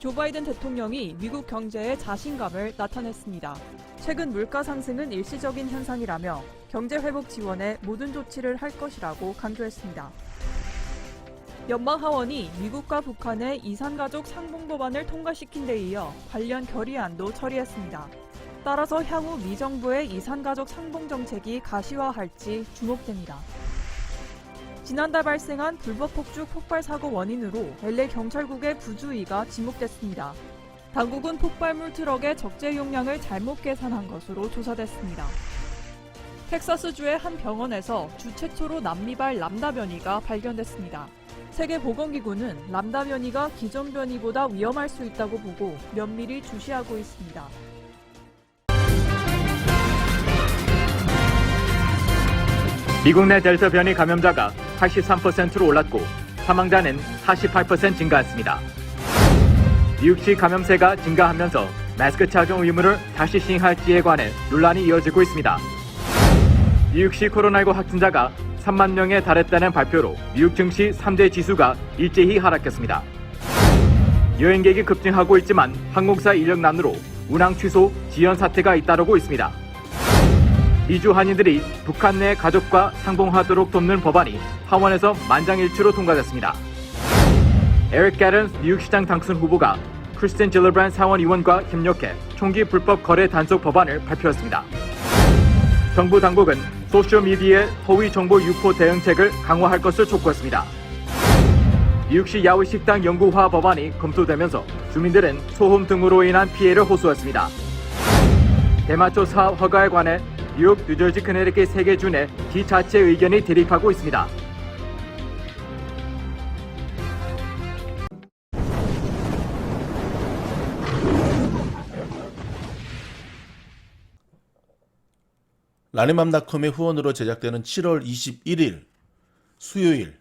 조 바이든 대통령이 미국 경제에 자신감을 나타냈습니다. 최근 물가 상승은 일시적인 현상이라며 경제 회복 지원에 모든 조치를 할 것이라고 강조했습니다. 연방 하원이 미국과 북한의 이산가족 상봉 법안을 통과시킨 데 이어 관련 결의안도 처리했습니다. 따라서 향후 미 정부의 이산가족 상봉 정책이 가시화할지 주목됩니다. 지난달 발생한 불법 폭죽 폭발 사고 원인으로 LA 경찰국의 부주의가 지목됐습니다. 당국은 폭발물 트럭의 적재 용량을 잘못 계산한 것으로 조사됐습니다. 텍사스주의 한 병원에서 주 최초로 남미발 람다 변이가 발견됐습니다. 세계보건기구는 람다 변이가 기존 변이보다 위험할 수 있다고 보고 면밀히 주시하고 있습니다. 미국 내 델타 변이 감염자가 83%로 올랐고 사망자는 48% 증가했습니다. 미국시 감염세가 증가하면서 마스크 착용 의무를 다시 시행할지에 관해 논란이 이어지고 있습니다. 미국시 코로나19 확진자가 3만 명에 달했다는 발표로 미국 증시 3대 지수가 일제히 하락했습니다. 여행객이 급증하고 있지만 항공사 인력난으로 운항 취소, 지연 사태가 잇따르고 있습니다. 미주 한인들이 북한 내 가족과 상봉하도록 돕는 법안이 하원에서 만장일치로 통과됐습니다. 에릭 게런 뉴욕시장 당선 후보가 크리스틴 질러브랜드 하원의원과 협력해 총기 불법 거래 단속 법안을 발표했습니다. 정부 당국은 소셜미디어의 허위 정보 유포 대응책을 강화할 것을 촉구했습니다. 뉴욕시 야외식당 영구화 법안이 검토되면서 주민들은 소음 등으로 인한 피해를 호소했습니다. 대마초 사업 허가에 관해 뉴욕, 뉴저지, 커네티컷 3개 주 내 지자체 의견이 대립하고 있습니다. 라니맘닷컴의 후원으로 제작되는 7월 21일 수요일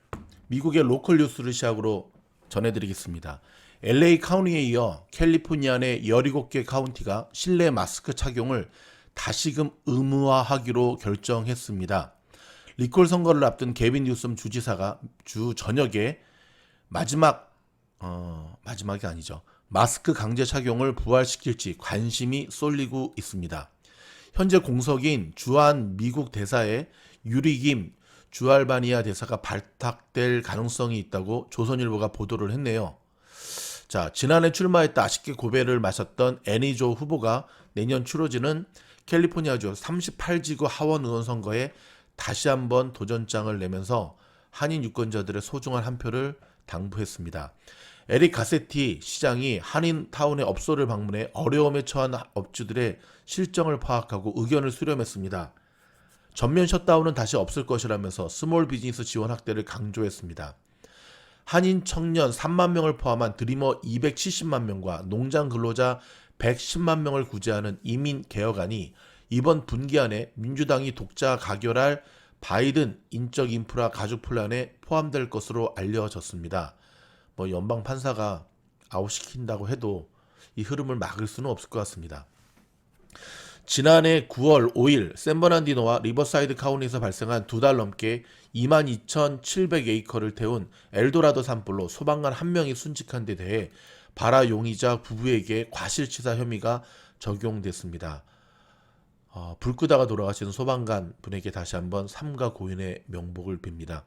미국의 로컬 뉴스를 시작으로 전해드리겠습니다. LA 카운티에 이어 캘리포니아 내 17개 카운티가 실내 마스크 착용을 다시금 의무화하기로 결정했습니다. 리콜 선거를 앞둔 게빈 뉴섬 주지사가 주 저녁에 마지막이 아니죠. 마스크 강제 착용을 부활시킬지 관심이 쏠리고 있습니다. 현재 공석인 주한 미국 대사에 유리김 주알바니아 대사가 발탁될 가능성이 있다고 조선일보가 보도를 했네요. 자, 지난해 출마했다 아쉽게 고배를 마셨던 애니조 후보가 내년 치러지는 캘리포니아주 38지구 하원 의원 선거에 다시 한번 도전장을 내면서 한인 유권자들의 소중한 한 표를 당부했습니다. 에릭 가세티 시장이 한인타운의 업소를 방문해 어려움에 처한 업주들의 실정을 파악하고 의견을 수렴했습니다. 전면 셧다운은 다시 없을 것이라면서 스몰 비즈니스 지원 확대를 강조했습니다. 한인 청년 3만 명을 포함한 드리머 270만 명과 농장 근로자 110만 명을 구제하는 이민 개혁안이 이번 분기 안에 민주당이 독자 가결할 바이든 인적 인프라 가족 플랜에 포함될 것으로 알려졌습니다. 연방 판사가 아웃시킨다고 해도 이 흐름을 막을 수는 없을 것 같습니다. 지난해 9월 5일 샌버난디노와 리버사이드 카운티에서 발생한 2달 넘게 22,700에이커를 태운 엘도라도 산불로 소방관 1명이 순직한 데 대해 바라 용의자 부부에게 과실치사 혐의가 적용됐습니다. 불 끄다가 돌아가신 소방관 분에게 다시 한번 삼가 고인의 명복을 빕니다.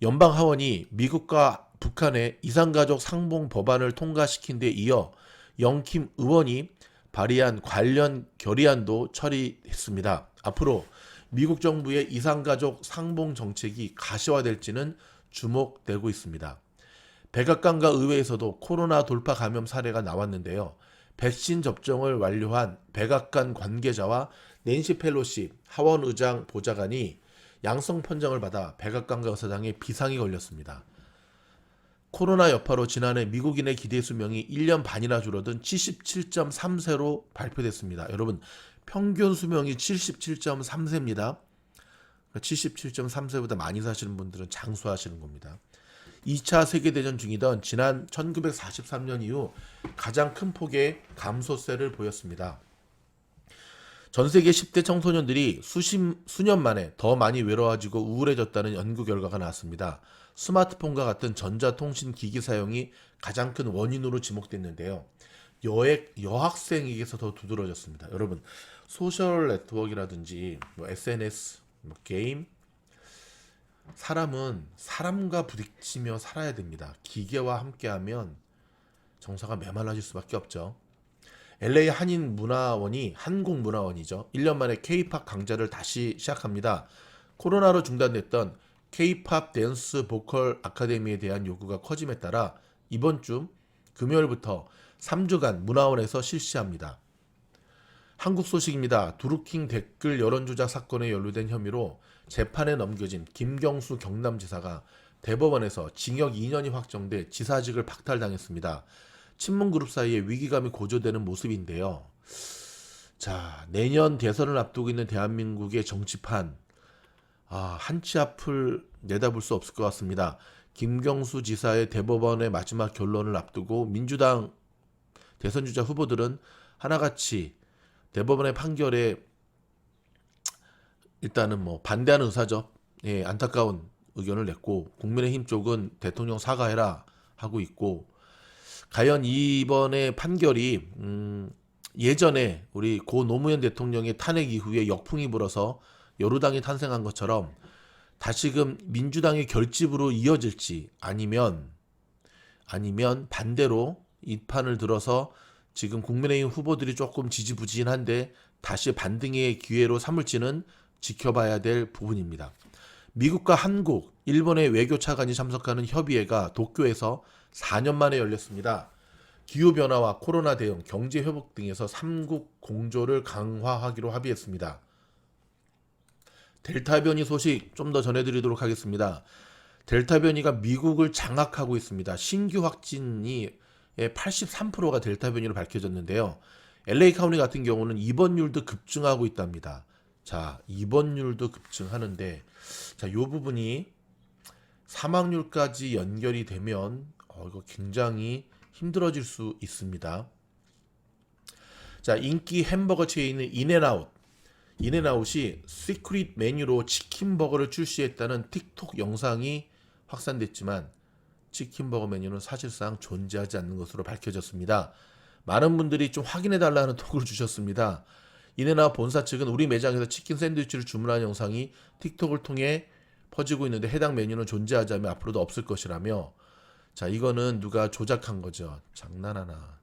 연방 하원이 미국과 북한의 이산가족 상봉 법안을 통과시킨 데 이어 영킴 의원이 발의한 관련 결의안도 처리했습니다. 앞으로 미국 정부의 이산가족 상봉 정책이 가시화될지는 주목되고 있습니다. 백악관과 의회에서도 코로나 돌파 감염 사례가 나왔는데요. 백신 접종을 완료한 백악관 관계자와 낸시 펠로시 하원 의장 보좌관이 양성 판정을 받아 백악관과 의사당에 비상이 걸렸습니다. 코로나 여파로 지난해 미국인의 기대 수명이 1년 반이나 줄어든 77.3세로 발표됐습니다. 여러분, 평균 수명이 77.3세입니다. 77.3세보다 많이 사시는 분들은 장수하시는 겁니다. 2차 세계대전 중이던 지난 1943년 이후 가장 큰 폭의 감소세를 보였습니다. 전 세계 10대 청소년들이 수년 만에 더 많이 외로워지고 우울해졌다는 연구 결과가 나왔습니다. 스마트폰과 같은 전자통신 기기 사용이 가장 큰 원인으로 지목됐는데요. 여학생에게서 더 두드러졌습니다. 여러분, 소셜 네트워크라든지 SNS, 게임, 사람은 사람과 부딪히며 살아야 됩니다. 기계와 함께하면 정서가 메말라질 수밖에 없죠. LA 한국문화원이죠. 1년 만에 K-팝 강좌를 다시 시작합니다. 코로나로 중단됐던 K-팝 댄스 보컬 아카데미에 대한 요구가 커짐에 따라 이번 주 금요일부터 3주간 문화원에서 실시합니다. 한국 소식입니다. 두루킹 댓글 여론조작 사건에 연루된 혐의로 재판에 넘겨진 김경수 경남지사가 대법원에서 징역 2년이 확정돼 지사직을 박탈당했습니다. 친문그룹 사이에 위기감이 고조되는 모습인데요. 자, 내년 대선을 앞두고 있는 대한민국의 정치판, 한치 앞을 내다볼 수 없을 것 같습니다. 김경수 지사의 대법원의 마지막 결론을 앞두고 민주당 대선주자 후보들은 하나같이 대법원의 판결에 일단은 반대하는 의사죠. 예, 안타까운 의견을 냈고, 국민의힘 쪽은 대통령 사과해라 하고 있고, 과연 이번에 판결이 예전에 우리 고 노무현 대통령의 탄핵 이후에 역풍이 불어서 여루당이 탄생한 것처럼 다시금 민주당의 결집으로 이어질지, 아니면 반대로 이 판을 들어서 지금 국민의힘 후보들이 조금 지지부진한데 다시 반등의 기회로 삼을지는 지켜봐야 될 부분입니다. 미국과 한국, 일본의 외교차관이 참석하는 협의회가 도쿄에서 4년 만에 열렸습니다. 기후변화와 코로나 대응, 경제회복 등에서 3국 공조를 강화하기로 합의했습니다. 델타 변이 소식 좀 더 전해드리도록 하겠습니다. 델타 변이가 미국을 장악하고 있습니다. 신규 확진이 83%가 델타 변이로 밝혀졌는데요. LA 카운티 같은 경우는 입원율도 급증하고 있답니다. 자, 입원율도 급증하는데, 자, 이 부분이 사망률까지 연결이 되면 이거 굉장히 힘들어질 수 있습니다. 자, 인기 햄버거 체인은 인앤아웃이 시크릿 메뉴로 치킨버거를 출시했다는 틱톡 영상이 확산됐지만 치킨버거 메뉴는 사실상 존재하지 않는 것으로 밝혀졌습니다. 많은 분들이 좀 확인해달라는 톡을 주셨습니다. 인앤아웃 본사 측은 우리 매장에서 치킨 샌드위치를 주문한 영상이 틱톡을 통해 퍼지고 있는데 해당 메뉴는 존재하자며 앞으로도 없을 것이라며, 자, 이거는 누가 조작한 거죠. 장난하나.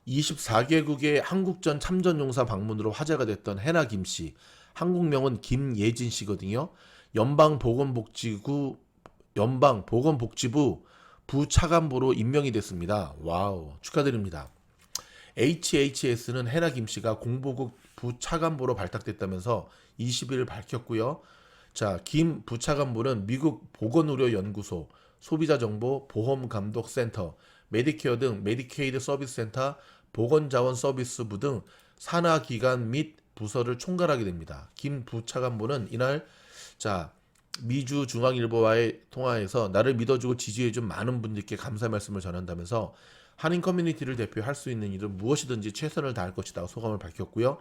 24개국의 한국전 참전용사 방문으로 화제가 됐던 해나 김씨, 한국명은 김예진 씨거든요. 연방보건복지부 부차관보로 임명이 됐습니다. 와우, 축하드립니다. HHS는 해나 김씨가 공보국 부차관보로 발탁됐다면서 20일 밝혔고요. 자, 김 부차관보는 미국 보건의료연구소, 소비자정보 보험감독센터, 메디케어 등 메디케이드 서비스센터, 보건자원서비스부 등 산하기관 및 부서를 총괄하게 됩니다. 김 부차관보는 이날 미주 중앙일보와의 통화에서 나를 믿어주고 지지해준 많은 분들께 감사 말씀을 전한다면서 한인 커뮤니티를 대표할 수 있는 일은 무엇이든지 최선을 다할 것이다 소감을 밝혔고요.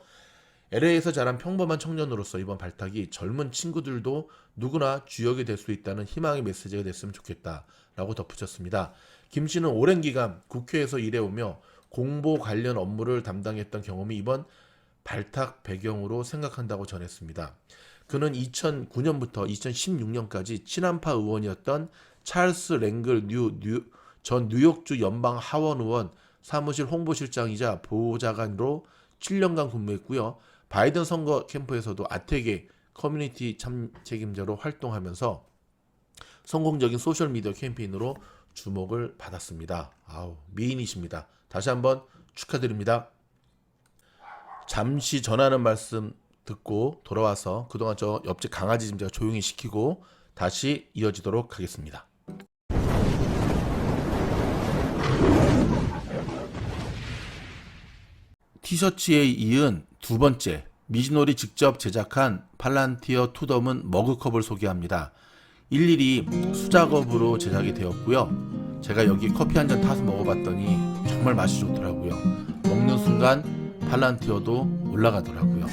LA에서 자란 평범한 청년으로서 이번 발탁이 젊은 친구들도 누구나 주역이 될 수 있다는 희망의 메시지가 됐으면 좋겠다라고 덧붙였습니다. 김 씨는 오랜 기간 국회에서 일해오며 공보 관련 업무를 담당했던 경험이 이번 발탁 배경으로 생각한다고 전했습니다. 그는 2009년부터 2016년까지 친한파 의원이었던 찰스 랭글 전 뉴욕주 연방 하원 의원 사무실 홍보실장이자 보좌관으로 7년간 근무했고요. 바이든 선거 캠프에서도 아태계 커뮤니티 책임자로 활동하면서 성공적인 소셜미디어 캠페인으로 주목을 받았습니다. 미인이십니다. 다시 한번 축하드립니다. 잠시 전하는 말씀 듣고 돌아와서 그동안 저 옆집 강아지 좀 제가 조용히 시키고 다시 이어지도록 하겠습니다. 티셔츠에 이은 두 번째, 미즈노리 직접 제작한 팔란티어 투덤은 머그컵을 소개합니다. 일일이 수작업으로 제작이 되었고요. 제가 여기 커피 한 잔 타서 먹어봤더니 정말 맛이 좋더라고요. 먹는 순간 팔란티어도 올라가더라고요.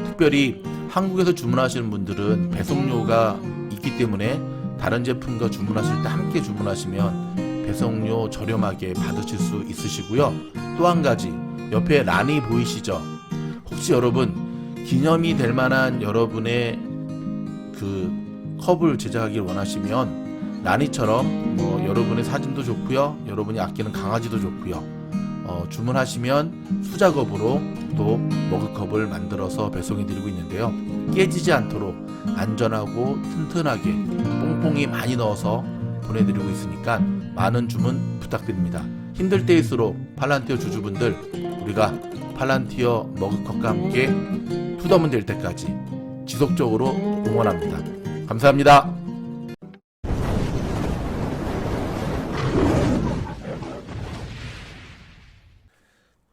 특별히 한국에서 주문하시는 분들은 배송료가 있기 때문에 다른 제품과 주문하실 때 함께 주문하시면 배송료 저렴하게 받으실 수 있으시고요. 또 한 가지, 옆에 란이 보이시죠? 혹시 여러분 기념이 될 만한 여러분의 그 컵을 제작하길 원하시면 란이처럼 여러분의 사진도 좋고요, 여러분이 아끼는 강아지도 좋고요, 주문하시면 수작업으로 또 머그컵을 만들어서 배송해 드리고 있는데요. 깨지지 않도록 안전하고 튼튼하게 뽕뽕이 많이 넣어서 보내드리고 있으니까 많은 주문 부탁드립니다. 힘들 때일수록 팔란티어 주주분들, 우리가 팔란티어 머그컵과 함께 투더문 될 때까지 지속적으로 응원합니다. 감사합니다.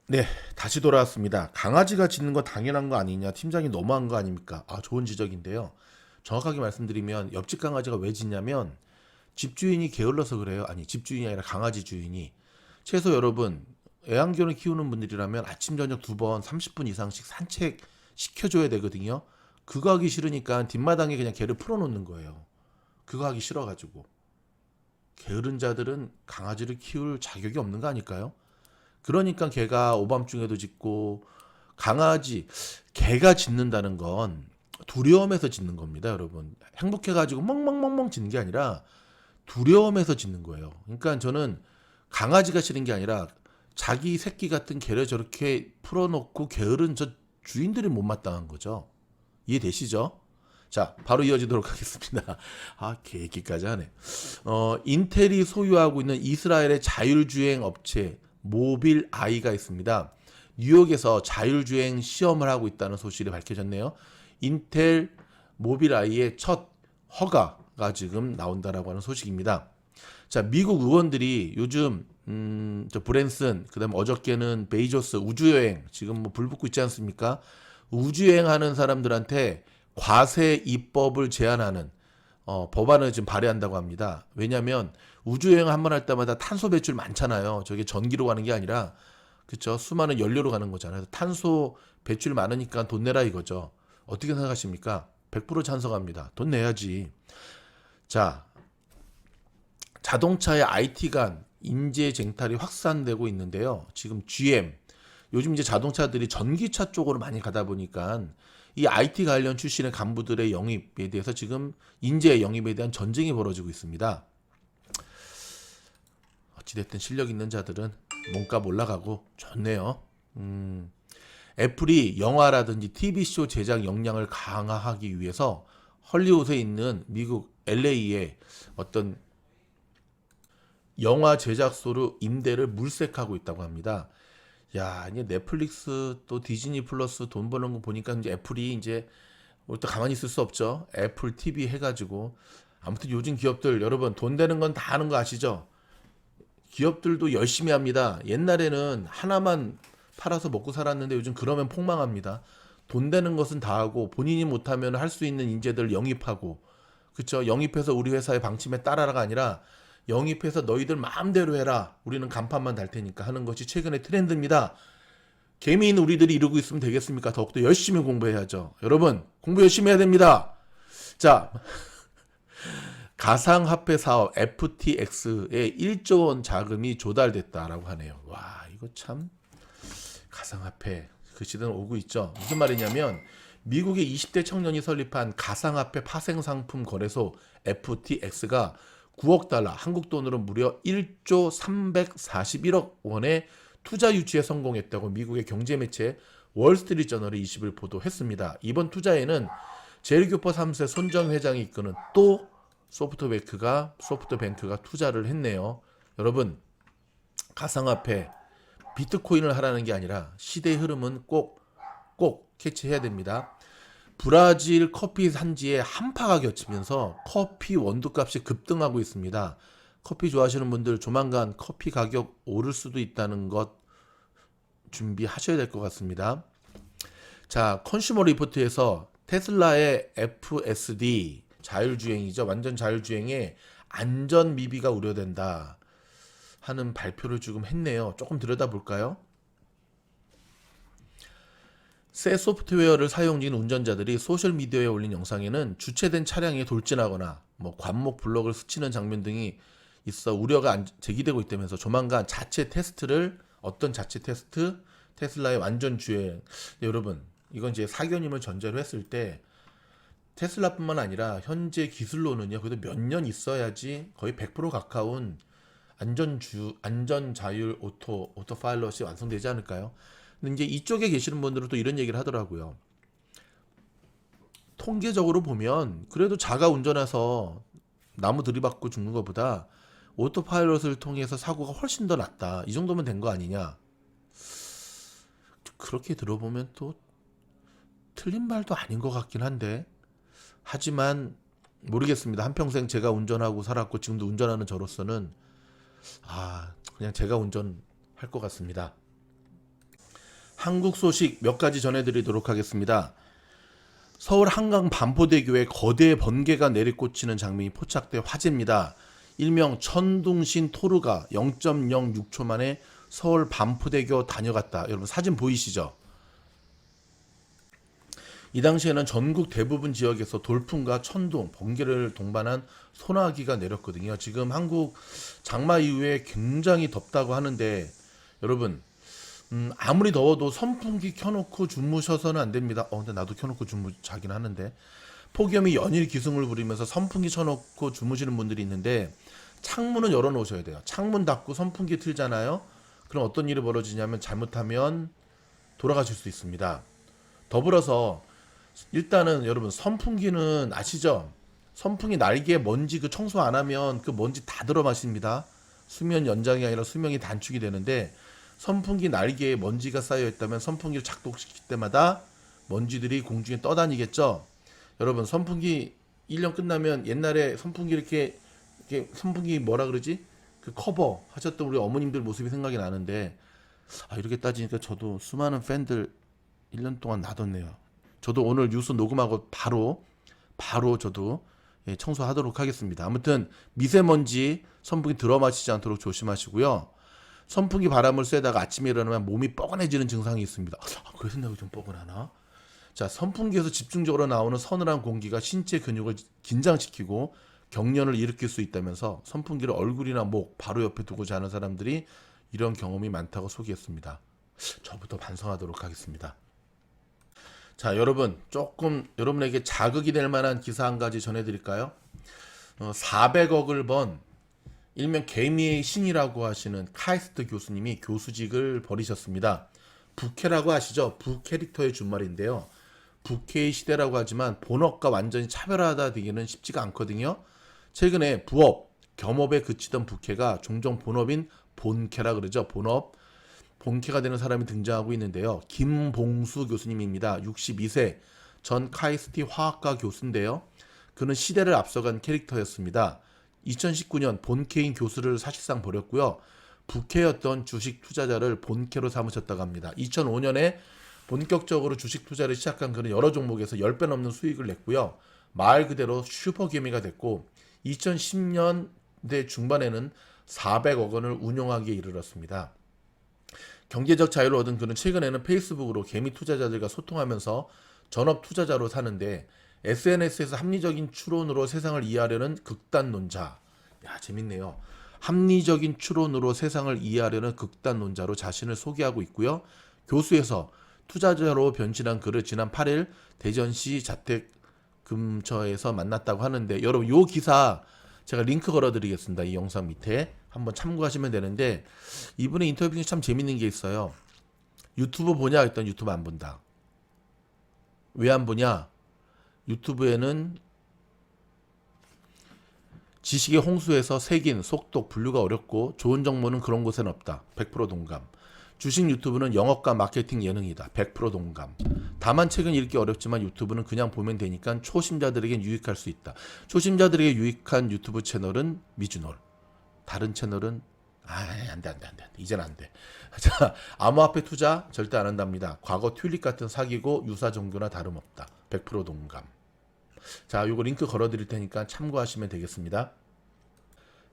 네, 다시 돌아왔습니다. 강아지가 짖는 거 당연한 거 아니냐, 팀장이 너무한 거 아닙니까? 좋은 지적인데요. 정확하게 말씀드리면 옆집 강아지가 왜 짖냐면 집주인이 게을러서 그래요. 아니, 집주인이 아니라 강아지 주인이. 최소 여러분, 애완견을 키우는 분들이라면 아침 저녁 2번 30분 이상씩 산책 시켜줘야 되거든요. 그거 하기 싫으니까 뒷마당에 그냥 개를 풀어놓는 거예요. 그거 하기 싫어가지고. 게으른 자들은 강아지를 키울 자격이 없는 거 아닐까요? 그러니까 개가 오밤중에도 짖고, 개가 짖는다는 건 두려움에서 짖는 겁니다, 여러분. 행복해가지고 멍멍멍멍 짖는 게 아니라 두려움에서 짖는 거예요. 그러니까 저는 강아지가 싫은 게 아니라 자기 새끼 같은 개를 저렇게 풀어놓고 게으른 저 주인들이 못마땅한 거죠. 이해되시죠? 자, 바로 이어지도록 하겠습니다. 개 얘기까지 하네. 인텔이 소유하고 있는 이스라엘의 자율주행 업체 모빌 아이가 있습니다. 뉴욕에서 자율주행 시험을 하고 있다는 소식이 밝혀졌네요. 인텔 모빌 아이의 첫 허가가 지금 나온다라고 하는 소식입니다. 자, 미국 의원들이 요즘 저 브랜슨, 그다음에 어저께는 베이조스 우주여행 지금 불 붙고 있지 않습니까? 우주여행하는 사람들한테 과세 입법을 제한하는 법안을 지금 발의한다고 합니다. 왜냐하면 우주여행 한 번 할 때마다 탄소 배출 많잖아요. 저게 전기로 가는 게 아니라, 그쵸? 수많은 연료로 가는 거잖아요. 탄소 배출 많으니까 돈 내라 이거죠. 어떻게 생각하십니까? 100% 찬성합니다. 돈 내야지. 자, 자동차의 IT간 인재 쟁탈이 확산되고 있는데요. 지금 GM, 요즘 이제 자동차들이 전기차 쪽으로 많이 가다 보니까 이 IT 관련 출신의 간부들의 영입에 대해서 지금 인재 영입에 대한 전쟁이 벌어지고 있습니다. 어찌됐든 실력 있는 자들은 몸값 올라가고 좋네요. 애플이 영화라든지 TV쇼 제작 역량을 강화하기 위해서 헐리우드에 있는 미국 LA의 어떤 영화 제작소로 임대를 물색하고 있다고 합니다. 야, 이제 넷플릭스 또 디즈니 플러스 돈 버는 거 보니까 이제 애플이 이제 또 가만히 있을 수 없죠. 애플 TV 해가지고. 아무튼 요즘 기업들, 여러분 돈 되는 건 다 하는 거 아시죠? 기업들도 열심히 합니다. 옛날에는 하나만 팔아서 먹고 살았는데 요즘 그러면 폭망합니다. 돈 되는 것은 다 하고 본인이 못하면 할 수 있는 인재들 영입하고, 그쵸? 영입해서 우리 회사의 방침에 따라라가 아니라 영입해서 너희들 마음대로 해라, 우리는 간판만 달 테니까 하는 것이 최근의 트렌드입니다. 개미인 우리들이 이러고 있으면 되겠습니까? 더욱더 열심히 공부해야죠. 여러분 공부 열심히 해야 됩니다. 자, 가상화폐 사업 FTX에 1조 원 자금이 조달됐다라고 하네요. 와, 이거 참, 가상화폐 그 시대는 오고 있죠. 무슨 말이냐면 미국의 20대 청년이 설립한 가상화폐 파생상품 거래소 FTX가 9억 달러, 한국 돈으로 무려 1조 341억 원의 투자 유치에 성공했다고 미국의 경제 매체 월스트리트 저널이 20일 보도했습니다. 이번 투자에는 제일교포 3세 손정 회장이 이끄는 또 소프트뱅크가 투자를 했네요. 여러분, 가상화폐, 비트코인을 하라는 게 아니라 시대의 흐름은 꼭 캐치해야 됩니다. 브라질 커피 산지에 한파가 겹치면서 커피 원두값이 급등하고 있습니다. 커피 좋아하시는 분들 조만간 커피 가격 오를 수도 있다는 것 준비하셔야 될 것 같습니다. 자, 컨슈머 리포트에서 테슬라의 FSD 자율주행이죠. 완전 자율주행에 안전 미비가 우려된다 하는 발표를 지금 했네요. 조금 들여다볼까요? 새 소프트웨어를 사용 중인 운전자들이 소셜미디어에 올린 영상에는 주차된 차량이 돌진하거나 관목 블럭을 스치는 장면 등이 있어 우려가 제기되고 있다면서 조만간 어떤 자체 테스트? 테슬라의 완전 주행. 여러분, 이건 이제 사견임을 전제로 했을 때 테슬라뿐만 아니라 현재 기술로는요, 그래도 몇 년 있어야지 거의 100% 가까운 안전 자율 오토파일럿이 완성되지 않을까요? 근데 이제 이쪽에 계시는 분들은 또 이런 얘기를 하더라고요. 통계적으로 보면 그래도 자가 운전해서 나무 들이받고 죽는 것보다 오토파일럿을 통해서 사고가 훨씬 더 낫다. 이 정도면 된 거 아니냐? 그렇게 들어보면 또 틀린 말도 아닌 것 같긴 한데, 하지만 모르겠습니다. 한평생 제가 운전하고 살았고 지금도 운전하는 저로서는 그냥 제가 운전할 것 같습니다. 한국 소식 몇 가지 전해드리도록 하겠습니다. 서울 한강 반포대교에 거대 번개가 내리꽂히는 장면이 포착돼 화제입니다. 일명 천둥신 토르가 0.06초 만에 서울 반포대교 다녀갔다. 여러분 사진 보이시죠? 이 당시에는 전국 대부분 지역에서 돌풍과 천둥, 번개를 동반한 소나기가 내렸거든요. 지금 한국 장마 이후에 굉장히 덥다고 하는데 여러분 아무리 더워도 선풍기 켜놓고 주무셔서는 안 됩니다. 근데 나도 켜놓고 자긴 하는데 폭염이 연일 기승을 부리면서 선풍기 켜놓고 주무시는 분들이 있는데 창문은 열어놓으셔야 돼요. 창문 닫고 선풍기 틀잖아요. 그럼 어떤 일이 벌어지냐면 잘못하면 돌아가실 수 있습니다. 더불어서 일단은 여러분 선풍기는 아시죠? 선풍기 날개에 먼지 청소 안 하면 그 먼지 다 들어 마십니다. 수면 연장이 아니라 수명이 단축이 되는데 선풍기 날개에 먼지가 쌓여 있다면 선풍기를 작동시킬 때마다 먼지들이 공중에 떠다니겠죠. 여러분 선풍기 1년 끝나면 옛날에 선풍기 이렇게 선풍기 뭐라 그러지? 그 커버 하셨던 우리 어머님들 모습이 생각이 나는데 이렇게 따지니까 저도 수많은 팬들 1년 동안 놔뒀네요. 저도 오늘 뉴스 녹음하고 바로 저도 청소하도록 하겠습니다. 아무튼 미세먼지 선풍기 들어 마시지 않도록 조심하시고요. 선풍기 바람을 쐬다가 아침에 일어나면 몸이 뻐근해지는 증상이 있습니다. 그래서 내가 좀 뻐근하나? 자, 선풍기에서 집중적으로 나오는 서늘한 공기가 신체 근육을 긴장시키고 경련을 일으킬 수 있다면서 선풍기를 얼굴이나 목 바로 옆에 두고 자는 사람들이 이런 경험이 많다고 소개했습니다. 저부터 반성하도록 하겠습니다. 자, 여러분 조금 여러분에게 자극이 될 만한 기사 한 가지 전해드릴까요? 400억을 번 일명 개미의 신이라고 하시는 카이스트 교수님이 교수직을 버리셨습니다. 부캐라고 아시죠? 부캐릭터의 준말인데요. 부캐의 시대라고 하지만 본업과 완전히 차별화하다 되기는 쉽지가 않거든요. 최근에 부업, 겸업에 그치던 부캐가 종종 본업인 본캐라 그러죠. 본캐가 되는 사람이 등장하고 있는데요. 김봉수 교수님입니다. 62세 전 카이스트 화학과 교수인데요. 그는 시대를 앞서간 캐릭터였습니다. 2019년 본캐인 교수를 사실상 버렸고요. 부캐였던 주식 투자자를 본캐로 삼으셨다고 합니다. 2005년에 본격적으로 주식 투자를 시작한 그는 여러 종목에서 10배 넘는 수익을 냈고요. 말 그대로 슈퍼개미가 됐고 2010년대 중반에는 400억 원을 운용하기에 이르렀습니다. 경제적 자유를 얻은 그는 최근에는 페이스북으로 개미 투자자들과 소통하면서 전업 투자자로 사는데 SNS에서 합리적인 추론으로 세상을 이해하려는 극단론자. 재밌네요. 합리적인 추론으로 세상을 이해하려는 극단론자로 자신을 소개하고 있고요. 교수에서 투자자로 변신한 그를 지난 8일 대전시 자택 근처에서 만났다고 하는데 여러분 요 기사 제가 링크 걸어드리겠습니다. 이 영상 밑에 한번 참고하시면 되는데 이분의 인터뷰 중에 참 재밌는 게 있어요. 유튜브 보냐 했더니 유튜브 안 본다. 왜 안 보냐? 유튜브에는 지식의 홍수에서 색인, 속독, 분류가 어렵고 좋은 정보는 그런 곳엔 없다. 100% 동감. 주식 유튜브는 영업과 마케팅 예능이다. 100% 동감. 다만 책은 읽기 어렵지만 유튜브는 그냥 보면 되니까 초심자들에겐 유익할 수 있다. 초심자들에게 유익한 유튜브 채널은 미주놀. 다른 채널은 안 돼. 이젠 안 돼. 자, 암호화폐 투자 절대 안 한답니다. 과거 튤립 같은 사기고 유사 종교나 다름없다. 100% 동감. 자, 요거 링크 걸어드릴 테니까 참고하시면 되겠습니다.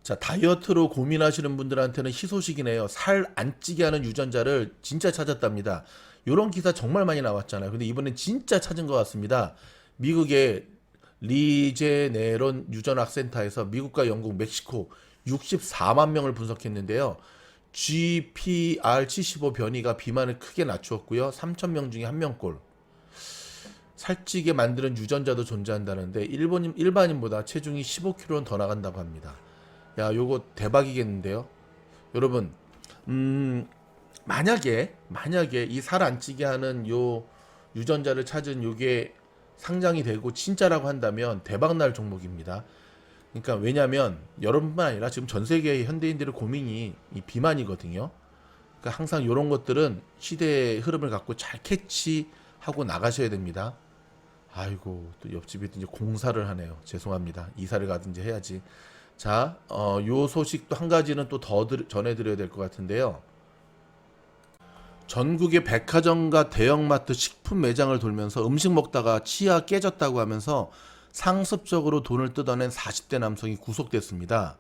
자, 다이어트로 고민하시는 분들한테는 희소식이네요. 살 안 찌게 하는 유전자를 진짜 찾았답니다. 이런 기사 정말 많이 나왔잖아요. 근데 이번엔 진짜 찾은 것 같습니다. 미국의 리제네론 유전학센터에서 미국과 영국, 멕시코 64만 명을 분석했는데요. GPR75 변이가 비만을 크게 낮추었고요. 3,000명 중에 1명꼴. 살찌게 만드는 유전자도 존재한다는데 일반인보다 체중이 15kg는 더 나간다고 합니다. 야, 요거 대박이겠는데요. 여러분, 만약에 이 살 안 찌게 하는 요 유전자를 찾은 요게 상장이 되고 진짜라고 한다면 대박날 종목입니다. 그러니까 왜냐면 여러분뿐만 아니라 지금 전 세계의 현대인들의 고민이 이 비만이거든요. 그러니까 항상 이런 것들은 시대의 흐름을 갖고 잘 캐치하고 나가셔야 됩니다. 아이고, 또 옆집이 이제 공사를 하네요. 죄송합니다. 이사를 가든지 해야지. 자, 요 소식도 한 가지는 또 더 전해드려야 될 것 같은데요. 전국의 백화점과 대형마트 식품 매장을 돌면서 음식 먹다가 치아 깨졌다고 하면서 상습적으로 돈을 뜯어낸 40대 남성이 구속됐습니다.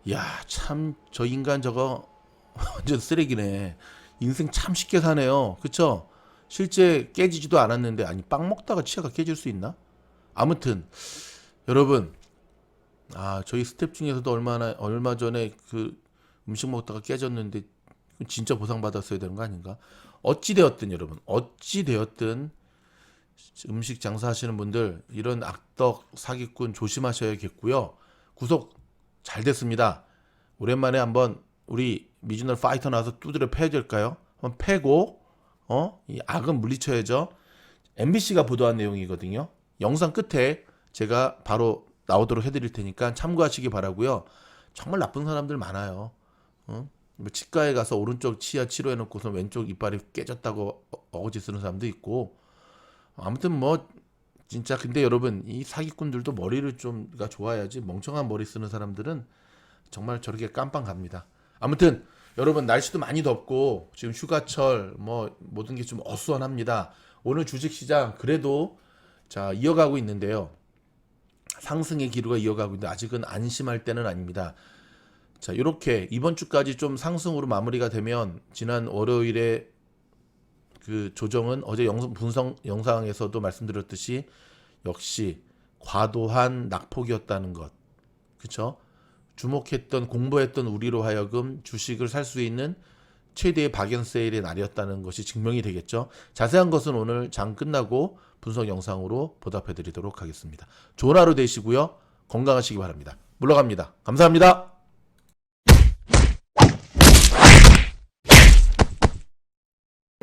이야, 참 저 인간 저거 완전 쓰레기네. 인생 참 쉽게 사네요. 그쵸? 실제 깨지지도 않았는데, 아니 빵 먹다가 치아가 깨질 수 있나? 아무튼 여러분, 저희 스텝 중에서도 얼마 전에 그 음식 먹다가 깨졌는데 진짜 보상받았어야 되는 거 아닌가? 어찌되었든 여러분, 어찌되었든 음식 장사하시는 분들 이런 악덕 사기꾼 조심하셔야겠고요. 구속 잘 됐습니다. 오랜만에 한번 우리 미즈널 파이터 나와서 두드려 패야 될까요? 한번 패고 이 악은 물리쳐야죠. MBC가 보도한 내용이거든요. 영상 끝에 제가 바로 나오도록 해드릴 테니까 참고하시기 바라고요. 정말 나쁜 사람들 많아요. 뭐 치과에 가서 오른쪽 치아 치료해놓고서 왼쪽 이빨이 깨졌다고 어거지 쓰는 사람도 있고. 아무튼 뭐 진짜 근데 여러분, 이 사기꾼들도 머리를 좀가 좋아야지 멍청한 머리 쓰는 사람들은 정말 저렇게 깜빵 갑니다. 아무튼 여러분, 날씨도 많이 덥고 지금 휴가철 뭐 모든 게 좀 어수선합니다. 오늘 주식시장 그래도 자 이어가고 있는데요. 상승의 기류가 이어가고 있는데 아직은 안심할 때는 아닙니다. 자, 이렇게 이번 주까지 좀 상승으로 마무리가 되면 지난 월요일에 그 조정은 어제 분석 영상에서도 말씀드렸듯이 역시 과도한 낙폭이었다는 것. 그쵸? 주목했던 공부했던 우리로 하여금 주식을 살 수 있는 최대의 박연 세일의 날이었다는 것이 증명이 되겠죠. 자세한 것은 오늘 장 끝나고 분석 영상으로 보답해 드리도록 하겠습니다. 좋은 하루 되시고요. 건강하시기 바랍니다. 물러갑니다. 감사합니다.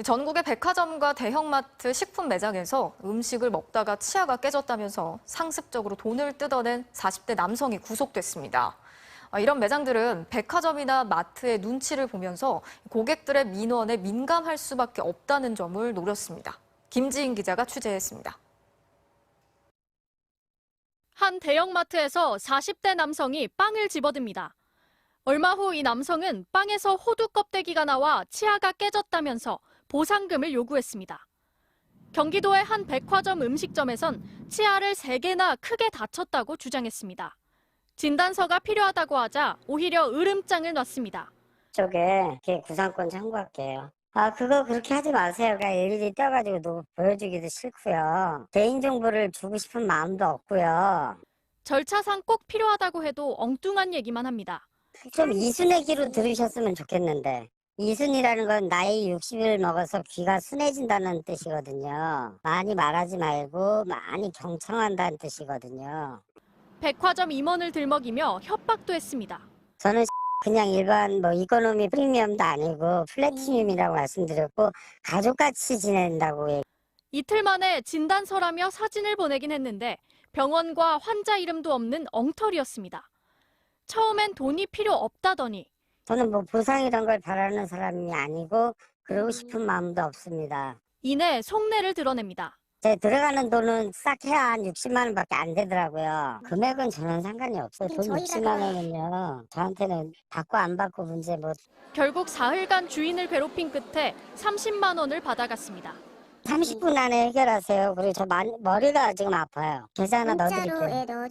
전국의 백화점과 대형마트 식품 매장에서 음식을 먹다가 치아가 깨졌다면서 상습적으로 돈을 뜯어낸 40대 남성이 구속됐습니다. 이런 매장들은 백화점이나 마트의 눈치를 보면서 고객들의 민원에 민감할 수밖에 없다는 점을 노렸습니다. 김지인 기자가 취재했습니다. 한 대형마트에서 40대 남성이 빵을 집어듭니다. 얼마 후 이 남성은 빵에서 호두 껍데기가 나와 치아가 깨졌다면서 보상금을 요구했습니다. 경기도의 한 백화점 음식점에선 치아를 3개나 크게 다쳤다고 주장했습니다. 진단서가 필요하다고 하자 오히려 으름장을 놨습니다. 쪽에 구상권 청구할게요. 그거 그렇게 하지 마세요. 그러니까 LED 떼어가지고 누구 보여주기도 싫고요. 개인정보를 주고 싶은 마음도 없고요. 절차상 꼭 필요하다고 해도 엉뚱한 얘기만 합니다. 좀 이순애기로 들으셨으면 좋겠는데. 이순이라는 건 나이 60을 먹어서 귀가 순해진다는 뜻이거든요. 많이 말하지 말고 많이 경청한다는 뜻이거든요. 백화점 임원을 들먹이며 협박도 했습니다. 저는 그냥 일반 이코노미 프리미엄도 아니고 플래티늄이라고 말씀드렸고 가족같이 지낸다고. 이틀 만에 진단서라며 사진을 보내긴 했는데 병원과 환자 이름도 없는 엉터리였습니다. 처음엔 돈이 필요 없다더니 저는 보상 이런 걸 바라는 사람이 아니고 그러고 싶은 마음도 없습니다. 이내 속내를 드러냅니다. 제 들어가는 돈은 싹 해야 한 60만 원밖에 안 되더라고요. 금액은 저는 상관이 없어요. 돈 60만 원은요. 저한테는 받고 안 받고 문제 결국 사흘간 주인을 괴롭힌 끝에 30만 원을 받아갔습니다. 30분 안에 해결하세요. 그리고 저 머리가 지금 아파요. 계좌 하나 넣어드릴게요.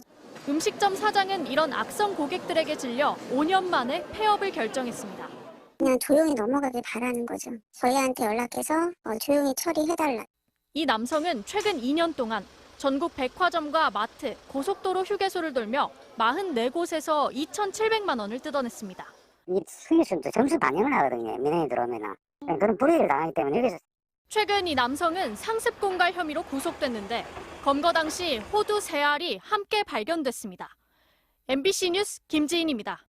음식점 사장은 이런 악성 고객들에게 질려 5년 만에 폐업을 결정했습니다. 그냥 조용히 넘어가길 바라는 거죠. 저희한테 연락해서 조용히 처리해달라. 이 남성은 최근 2년 동안 전국 백화점과 마트, 고속도로 휴게소를 돌며 44곳에서 2,700만 원을 뜯어냈습니다. 이 수익순도 점수 반영을 하거든요. 민원이 들어오면은. 그런 불이익을 당하기 때문에 여기서 최근 이 남성은 상습 공갈 혐의로 구속됐는데 검거 당시 호두 3알이 함께 발견됐습니다. MBC 뉴스 김지인입니다.